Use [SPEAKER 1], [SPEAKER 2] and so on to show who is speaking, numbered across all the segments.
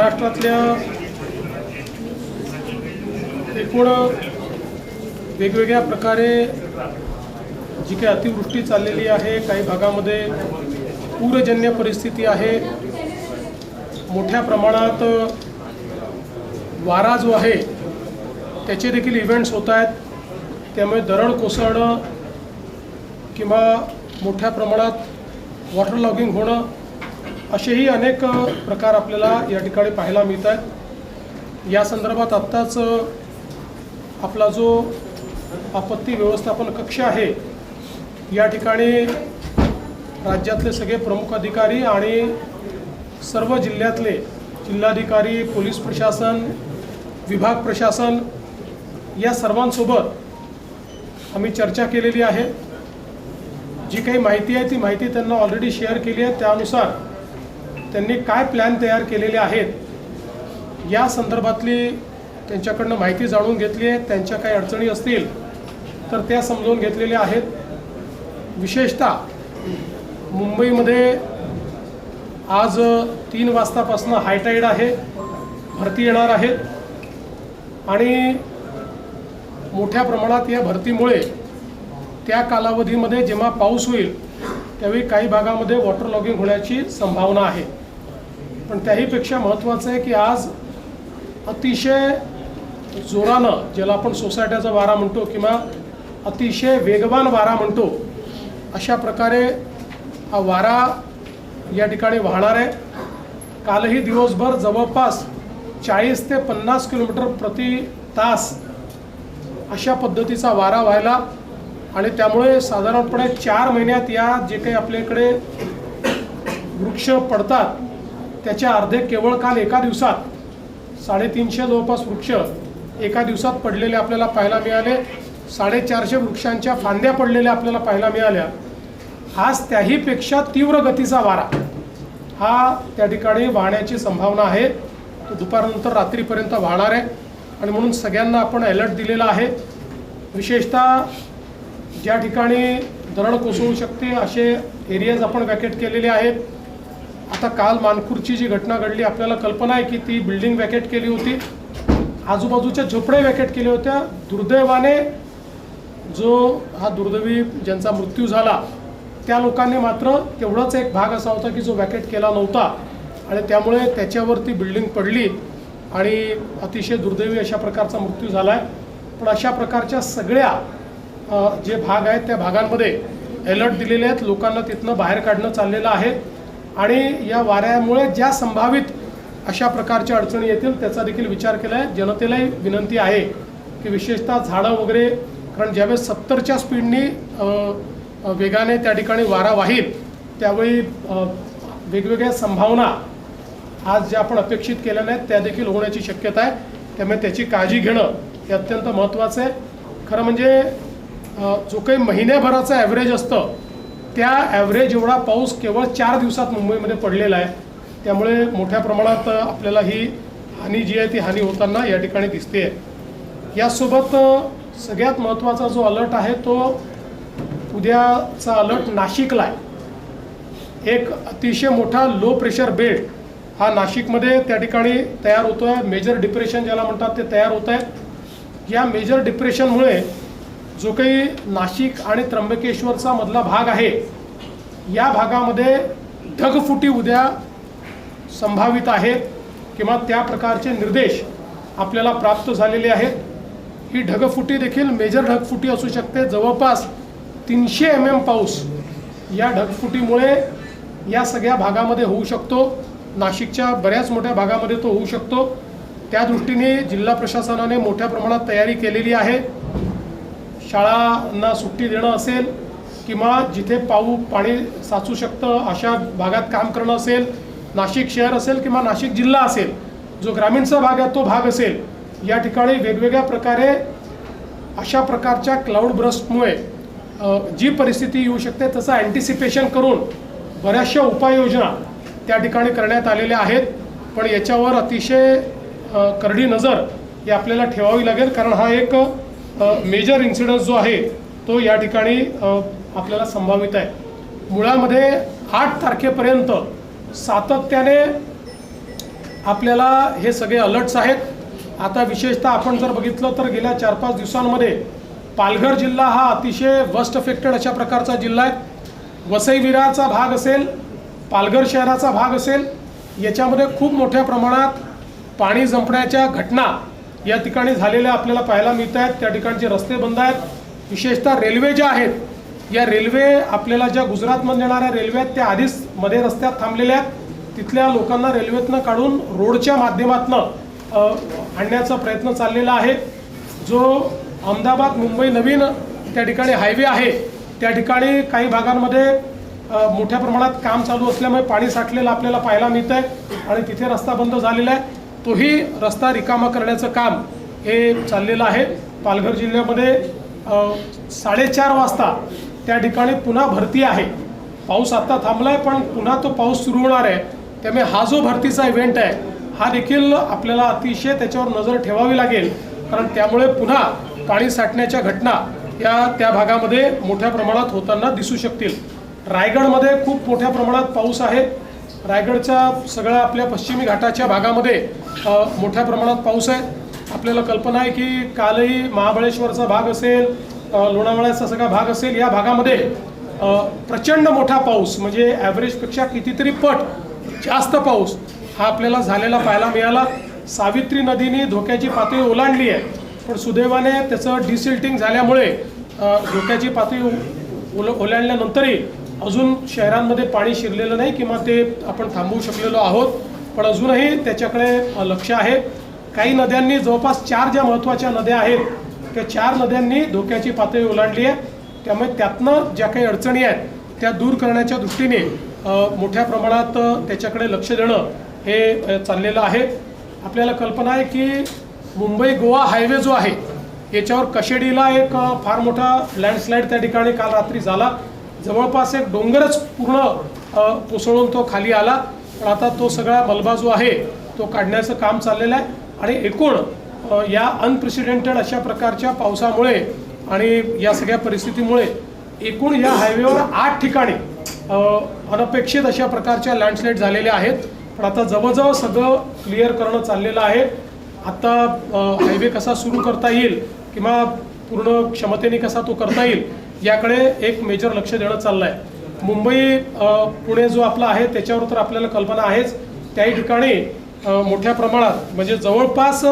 [SPEAKER 1] महाराष्ट्रातल्या एकूण वेगवेगळ्या प्रकारे जी काही अतिवृष्टी चाललेली आहे, काही भागामध्ये पूरजन्य परिस्थिती आहे, मोठ्या प्रमाणात वारा जो आहे त्याचे देखील इव्हेंट्स होत आहेत। त्यामुळे दरड कोसळणं किंवा मोठ्या प्रमाणात वॉटर लॉगिंग होणं असेही अनेक प्रकार आपल्याला या ठिकाणी पाहायला मिळत आहेत। या संदर्भात आत्ताच आपला जो आपत्ती व्यवस्थापन कक्ष आहे या ठिकाणी राज्यातले सगळे प्रमुख अधिकारी आणि सर्व जिल्ह्यातले जिल्हाधिकारी, पोलीस प्रशासन, विभाग प्रशासन या सर्वांसोबत आम्ही चर्चा केलेली आहे। जी काही माहिती आहे ती माहिती त्यांना ऑलरेडी शेअर केली आहे। त्यानुसार त्यांनी काय प्लॅन तयार केलेले आहेत या संदर्भातली त्यांच्याकडनं माहिती जाणून घेतली आहे। त्यांच्या काही अडचणी असतील तर त्या समजून घेतलेल्या आहेत। विशेषतः मुंबईमध्ये आज 3 वाजतापासून हायटाईड आहे, भरती येणार आहेत आणि मोठ्या प्रमाणात या भरतीमुळे त्या कालावधीमध्ये जेव्हा पाऊस होईल त्यावेळी काही भागामध्ये वॉटर लॉगिंग होण्याची संभावना आहे। पण त्याहीपेक्षा महत्त्वाचं आहे की आज अतिशय जोरानं, ज्याला आपण सोसायट्याचा वारा म्हणतो किंवा अतिशय वेगवान वारा म्हणतो, अशा प्रकारे हा वारा या ठिकाणी वाहणार आहे। कालही दिवसभर जवळपास 40 ते 50 किलोमीटर प्रति तास अशा पद्धतीचा वारा व्हायला आणि त्यामुळे साधारणपणे 4 महिन्यात या जे काही आपल्याकडे वृक्ष पडतात त्याच्या अर्धे केवळ काल एका दिवसात 350 जवळपास वृक्ष एका दिवसात पडलेले आपल्याला पाहायला मिळाले। 450 वृक्षांच्या फांद्या पडलेल्या आपल्याला पाहायला मिळाल्या। आज त्याहीपेक्षा तीव्र गतीचा वारा हा त्या ठिकाणी वाहण्याची संभावना आहे। तो दुपारनंतर रात्रीपर्यंत वाहणार आहे आणि म्हणून सगळ्यांना आपण अलर्ट दिलेला आहे। विशेषतः ज्या ठिकाणी दरड कोसळू शकते असे एरियाज आपण वॅकेट केलेले आहेत। आता काल मानखुर्दची जी घटना घडली आपल्याला कल्पना आहे की ती बिल्डिंग वॅकेट केली होती, आजूबाजूच्या झोपडे वॅकेट केल्या होत्या। दुर्दैवाने जो हा दुर्दैवी ज्यांचा मृत्यू झाला त्या लोकांनी मात्र तेवढाच एक भाग असा होता की जो वॅकेट केला नव्हता आणि त्यामुळे त्याच्यावरती बिल्डिंग पडली आणि अतिशय दुर्दैवी अशा प्रकारचा मृत्यू झाला आहे। पण अशा प्रकारच्या सगळ्या जे भाग आहेत त्या भागांमध्ये अलर्ट दिलेले आहेत, लोकांना तिथनं बाहेर काढणं चाललेलं आहे आणि या वाऱ्यामुळे ज्या संभावित अशा प्रकारच्या अडचणी येतील त्याचा देखील विचार केला आहे। जनतेलाही विनंती आहे की विशेषतः झाडं वगैरे, कारण ज्यावेळेस 70च्या स्पीडनी वेगाने त्या ठिकाणी वारा वाहील त्यावेळी वेगवेगळ्या संभावना आज ज्या आपण अपेक्षित केल्या नाहीत त्या देखील होण्याची शक्यता आहे। त्यामुळे त्याची काळजी घेणं हे अत्यंत महत्त्वाचं आहे। खरं म्हणजे जो काही महिन्याभराचा ॲव्हरेज असतं त्या ॲव्हरेज एवढा पाऊस केवळ 4 दिवसात मुंबईमध्ये पडलेला आहे। त्यामुळे मोठ्या प्रमाणात आपल्याला ही हानी जी आहे ती हानी होताना या ठिकाणी दिसते आहे। यासोबत सगळ्यात महत्त्वाचा जो अलर्ट आहे तो उद्याचा अलर्ट नाशिकला आहे। एक अतिशय मोठा लो प्रेशर बेल्ट हा नाशिकमध्ये त्या ठिकाणी तयार होतो आहे। मेजर डिप्रेशन ज्याला म्हणतात ते तयार होत आहे। या मेजर डिप्रेशनमुळे जो काही नाशिक आणि त्र्यंबकेश्वरचा मधला भाग आहे या भागामध्ये ढगफुटी उद्या संभावित आहेत किंवा त्या प्रकारचे निर्देश आपल्याला प्राप्त झालेले आहेत। ही ढगफुटी देखील मेजर ढगफुटी असू शकते। जवळपास 300 mm पाऊस या ढगफुटीमुळे या सगळ्या भागामध्ये होऊ शकतो। नाशिकच्या बऱ्याच मोठ्या भागामध्ये तो होऊ शकतो। त्या दृष्टीने जिल्हा प्रशासनाने मोठ्या प्रमाणात तयारी केलेली आहे। शाळांना सुट्टी देणं असेल किंवा जिथे पाणी साचू शकतं अशा भागात काम करणं असेल, नाशिक शहर असेल किंवा नाशिक जिल्हा असेल, जो ग्रामीणचा भाग आहे तो भाग असेल, या ठिकाणी वेगवेगळ्या प्रकारे अशा प्रकारच्या क्लाउड ब्रस्टमुळे जी परिस्थिती येऊ शकते त्याचं अँटिसिपेशन करून बऱ्याचशा उपाययोजना त्या ठिकाणी करण्यात आलेल्या आहेत। पण याच्यावर अतिशय करडी नजर ही आपल्याला ठेवावी लागेल, कारण हा एक मेजर इन्सिडन्स जो आहे तो या ठिकाणी आपल्याला संभावित आहे। मुळामध्ये 8 तारखेपर्यंत सातत्याने आपल्याला हे सगळे अलर्ट्स आहेत. आता विशेषतः आपण जर बघितलं तर गेल्या 4-5 दिवसांमध्ये पालघर जिल्हा हा अतिशय वर्स्ट अफेक्टेड अशा प्रकारचा जिल्हा आहे. वसई विरारचा भाग असेल, पालघर शहराचा भाग असेल, याच्यामध्ये खूप मोठ्या प्रमाणात पाणी जंपण्याच्या घटना या ठिकाणी झालेल्या आपल्याला पाहायला मिळत आहेत. त्या ठिकाणचे रस्ते बंद आहेत. विशेषतः रेल्वे ज्या आहेत, या रेल्वे आपल्याला ज्या गुजरातमध्ये येणाऱ्या रेल्वे आहेत त्या आधीच मध्ये रस्त्यात थांबलेल्या आहेत. तिथल्या लोकांना रेल्वेतनं काढून रोडच्या माध्यमातनं आणण्याचा प्रयत्न चाललेला आहे. जो अहमदाबाद मुंबई नवीन त्या ठिकाणी हायवे आहे, त्या ठिकाणी काही भागांमध्ये मोठ्या प्रमाणात काम चालू असल्यामुळे पाणी साठलेलं आपल्याला पाहायला मिळतं आहे आणि तिथे रस्ता बंद झालेला आहे. तोही रस्ता रिकामा करण्याचं काम हे चाललेलं आहे. पालघर जिल्ह्यामध्ये 4:30 वाजता त्या ठिकाणी पुन्हा भरती आहे. पाऊस आता थांबला आहे पण पुन्हा तो पाऊस सुरू होणार आहे. त्यामुळे हा जो भरतीचा इव्हेंट आहे हा देखील आपल्याला अतिशय त्याच्यावर नजर ठेवावी लागेल, कारण त्यामुळे पुन्हा पाणी साठण्याच्या घटना या त्या भागामध्ये मोठ्या प्रमाणात होताना दिसू शकतील. रायगडमध्ये खूप मोठ्या प्रमाणात पाऊस आहे. रायगडच्या सगळ्या आपल्या पश्चिमी घाटाच्या भागामध्ये मोठ्या प्रमाणात पाऊस आहे. आपल्याला कल्पना आहे की कालही महाबळेश्वरचा भाग असेल, लोणावळ्याचा सगळा भाग असेल, या भागामध्ये प्रचंड मोठा पाऊस म्हणजे ॲव्हरेजपेक्षा कितीतरी पट जास्त पाऊस हा आपल्याला झालेला पाहायला मिळाला. सावित्री नदीने धोक्याची पातळी ओलांडली आहे, पण सुदैवाने त्याचं डिसिल्टिंग झाल्यामुळे धोक्याची पातळी ओलांडल्यानंतरही अजून शहरांमध्ये पाणी शिरलेलं नाही किंवा ते आपण थांबवू शकलेलो आहोत. पण अजूनही त्याच्याकडे लक्ष आहे. काही नद्यांनी जवळपास 4 ज्या महत्त्वाच्या नद्या आहेत त्या 4 नद्यांनी धोक्याची पातळी ओलांडली आहे. त्यामुळे त्यातनं ज्या काही अडचणी आहेत त्या दूर करण्याच्या दृष्टीने मोठ्या प्रमाणात त्याच्याकडे लक्ष देणं हे चाललेलं आहे. आपल्याला कल्पना आहे की मुंबई गोवा हायवे जो आहे याच्यावर कशेडीला एक फार मोठा लँडस्लाईड त्या ठिकाणी काल रात्री झाला. जवळपास एक डोंगरच पूर्ण कोसळून तो खाली आला. पण आता तो सगळा मलबा जो आहे तो काढण्याचं काम चाललेलं आहे आणि एकूण या अनप्रेसिडेंटेड अशा प्रकारच्या पावसामुळे आणि या सगळ्या परिस्थितीमुळे एकूण या हायवेवर 8 ठिकाणी अनपेक्षित अशा प्रकारच्या लँडस्लाईड झालेल्या आहेत. पण आता जवळजवळ सगळं क्लिअर करणं चाललेलं आहे. आता हायवे कसा सुरू करता येईल किंवा पूर्ण क्षमतेने कसा तो करता येईल याकडे एक मेजर लक्ष देणं चाललं आहे. मुंबई पुणे जो आपला आहे त्याच्यावर तर आपल्याला कल्पना आहेच. त्याही ठिकाणी मोठ्या प्रमाणात म्हणजे जवळपास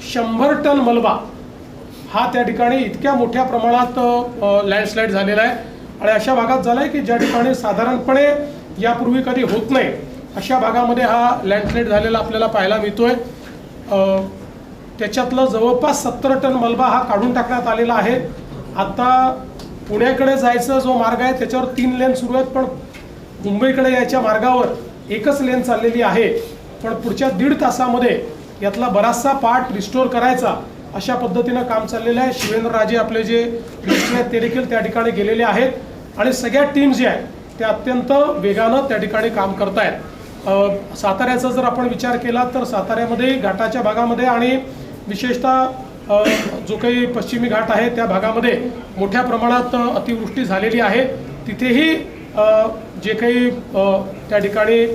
[SPEAKER 1] 100 टन मलबा हा त्या ठिकाणी इतक्या मोठ्या प्रमाणात लँडस्लाईड झालेला आहे आणि अशा भागात झाला आहे की ज्या ठिकाणी साधारणपणे यापूर्वी कधी होत नाही अशा भागामध्ये हा लँडस्लाईड झालेला आपल्याला पाहायला मिळतोय. त्याच्यातलं जवळपास 70 टन मलबा हा काढून टाकण्यात आलेला आहे. आता पुण्याकडे जायचा जो मार्ग आहे त्याच्यावर 3 लेन सुरू आहेत, पण मुंबईकडे यायच्या मार्गावर एकच लेन चाललेली आहे. पण पुढच्या 1.5 तासामध्ये यातला बराचसा पार्ट रिस्टोर करायचा अशा पद्धतीनं काम चाललेलं आहे. शिवेंद्रराजे आपले जे मिनिस्टर आहेत ते देखील त्या ठिकाणी गेलेले आहेत आणि सगळ्या टीम ज्या आहेत त्या अत्यंत वेगानं त्या ठिकाणी काम करत आहेत. साताऱ्याचा जर आपण विचार केला तर साताऱ्यामध्ये घाटाच्या भागामध्ये आणि विशेषतः जो काही पश्चिमी घाट आहे त्या भागामध्ये मोठ्या प्रमाणात अतिवृष्टी झालेली आहे. तिथेही जे काही त्या ठिकाणी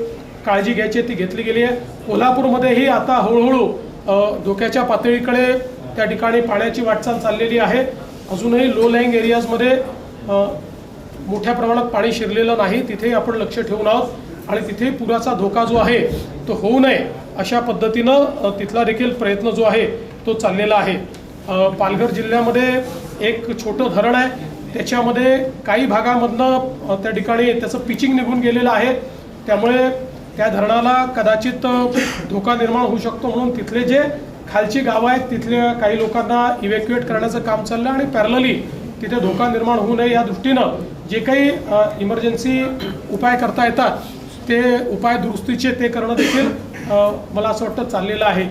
[SPEAKER 1] काळजी घ्यायची ती घेतली गेली आहे. कोल्हापूरमध्येही आता हळूहळू धोक्याच्या पातळीकडे त्या ठिकाणी पाण्याची वाटचाल चाललेली आहे. अजूनही लो लाईंग एरियाजमध्ये मोठ्या प्रमाणात पाणी शिरलेलं नाही, तिथेही आपण लक्ष ठेवून आहोत आणि तिथे पुराचा धोका जो आहे तो होऊ नये अशा पद्धतीनं तिथला देखील प्रयत्न जो आहे तो चाललेला आहे. पालघर जिल्ह्यामध्ये एक छोटं धरण आहे, त्याच्यामध्ये काही भागामधनं त्या ठिकाणी त्याचं पिचिंग निघून गेलेलं आहे. त्यामुळे त्या धरणाला कदाचित धोका निर्माण होऊ शकतो, म्हणून तिथले जे खालची गावं आहेत तिथल्या काही लोकांना इव्हॅक्युएट करण्याचं काम चाललं आणि पॅरलली तिथे धोका निर्माण होऊ नये या दृष्टीनं जे काही इमर्जन्सी उपाय करता येतात ते उपाय दुरुस्तीचे ते करणं देखील मला असं वाटतं चाललेलं आहे.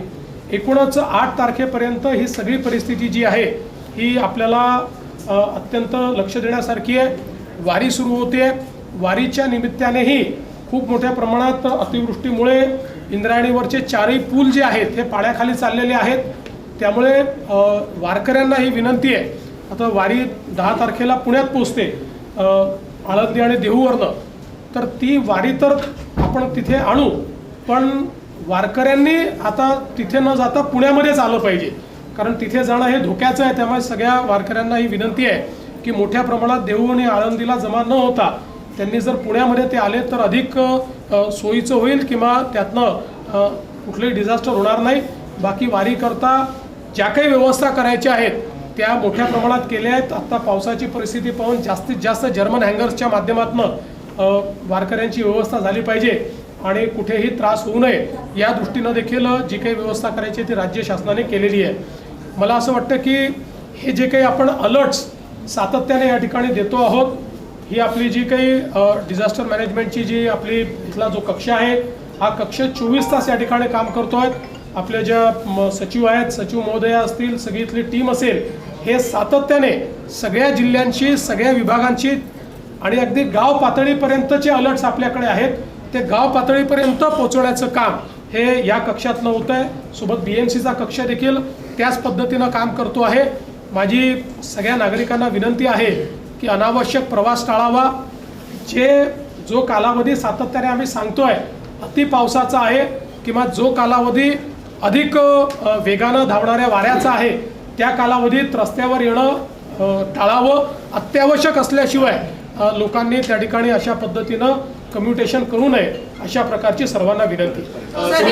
[SPEAKER 1] एकूणच 8 तारखेपर्यंत ही सगळी परिस्थिती जी आहे ही आपल्याला अत्यंत लक्ष देण्यासारखी आहे. वारी सुरू होते. वारीच्या निमित्तानेही खूप मोठ्या प्रमाणात अतिवृष्टीमुळे इंद्रायणीवरचे 4ही पूल जे आहेत हे पाण्याखाली चाललेले आहेत. त्यामुळे वारकऱ्यांना ही विनंती आहे, आता वारी 10 तारखेला पुण्यात पोहोचते आळंदी आणि देहूवरनं, तर ती वारी तर आपण तिथे आणू, पण वारकऱ्यांनी आता तिथे न जाता पुण्यामध्येच आलं पाहिजे, कारण तिथे जाणं हे धोक्याचं आहे. त्यामुळे सगळ्या वारकऱ्यांना ही विनंती आहे की मोठ्या प्रमाणात देहू आणि आळंदीला जमा न होता त्यांनी जर पुण्यामध्ये ते आले तर अधिक सोयीचं होईल किंवा त्यातनं कुठलंही डिझास्टर होणार नाही. बाकी वारीकरता ज्या काही व्यवस्था करायच्या आहेत त्या मोठ्या प्रमाणात केल्या आहेत. आत्ता पावसाची परिस्थिती पाहून जास्तीत जास्त जर्मन हँगर्सच्या माध्यमातून वारकऱ्यांची व्यवस्था झाली पाहिजे आणि कुठेही त्रास होऊ नये या दृष्टीनं देखील जी काही व्यवस्था करायची ती राज्य शासनाने केलेली आहे. मला असं वाटतं की हे जे काही आपण अलर्ट्स सातत्याने या ठिकाणी देतो आहोत, ही आपली जी काही डिझास्टर मॅनेजमेंटची जी आपली इथला जो कक्ष आहे हा कक्ष 24 तास या ठिकाणी काम करतो आहे. आपल्या ज्या सचिव आहेत, सचिव महोदया असतील, सगळी इथली टीम असेल, हे सातत्याने सगळ्या जिल्ह्यांची, सगळ्या विभागांची आणि अगदी गाव पातळीपर्यंतचे अलर्ट्स आपल्याकडे आहेत ते गाव पातळीपर्यंत पोहोचवण्याचं काम हे या कक्षातनं होतं आहे. सोबत BMCचा कक्ष देखील त्याच पद्धतीनं काम करतो आहे. माझी सगळ्या नागरिकांना विनंती आहे की अनावश्यक प्रवास टाळावा. जो कालावधी सातत्याने आम्ही सांगतोय अति पावसाचा आहे किंवा जो कालावधी अधिक वेगानं धावणाऱ्या वाऱ्याचा आहे त्या कालावधीत रस्त्यावर येणं टाळावं. अत्यावश्यक असल्याशिवाय लोकांनी त्या ठिकाणी अशा पद्धतीनं कम्युटेशन करू नये अशा प्रकारची सर्वांना विनंती.